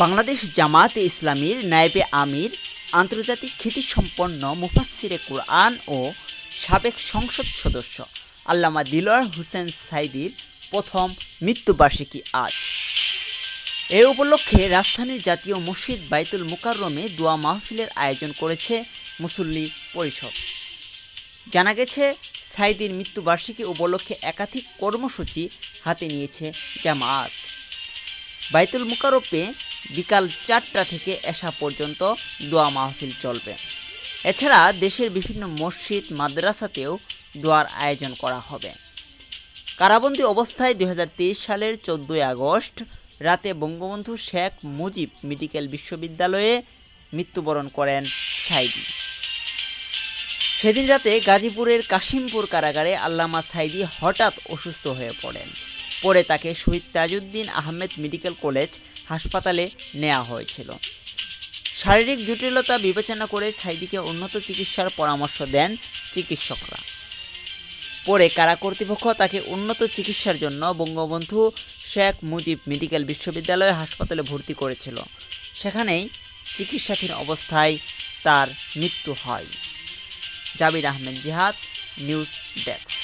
বাংলাদেশ জামায়াতে ইসলামীর নায়েবে আমির, আন্তর্জাতিক খ্যাতিসম্পন্ন মুফাসসিরে কুরআন ও সাবেক সংসদ সদস্য আল্লামা দিলওয়ার হোসেন সাঈদীর প্রথম মৃত্যুবার্ষিকী আজ। এ উপলক্ষে রাজধানীর জাতীয় মসজিদ বাইতুল মুকাররমে দোয়া মাহফিলের আয়োজন করেছে মুসল্লি পরিষদ। জানা গেছে, সাঈদীর মৃত্যুবার্ষিকী উপলক্ষে একাধিক কর্মসূচি হাতে নিয়েছে জামায়াত। বাইতুল মুকাররমে বিকাল ৪টা থেকে এশা পর্যন্ত দোয়া মাহফিল চলবে। এছাড়া দেশের বিভিন্ন মসজিদ মাদ্রাসাতেও দোয়ার আয়োজন করা হবে। কারাবন্দী অবস্থায় ২০২৩ সালের ১৪ই আগস্ট রাতে বঙ্গবন্ধু শেখ মুজিব মেডিকেল বিশ্ববিদ্যালয়ে মৃত্যুবরণ করেন সাঈদী। সেদিন রাতে গাজীপুরের কাশিমপুর কারাগারে আল্লামা সাঈদী হঠাৎ অসুস্থ হয়ে পড়েন। পরে তাকে শহীদ তাজউদ্দিন আহমেদ মেডিকেল কলেজ হাসপাতালে নেওয়া হয়েছিল। শারীরিক জটিলতা বিবেচনা করে সাঈদীকে উন্নত চিকিৎসার পরামর্শ দেন চিকিৎসকরা। পরে কারা কর্তৃপক্ষ তাকে উন্নত চিকিৎসার জন্য বঙ্গবন্ধু শেখ মুজিব মেডিকেল বিশ্ববিদ্যালয় হাসপাতালে ভর্তি করেছিল। সেখানেই চিকিৎসাধীন অবস্থায় তার মৃত্যু হয়। জাবির আহমেদ জিহাদ, নিউজ ডেস্ক।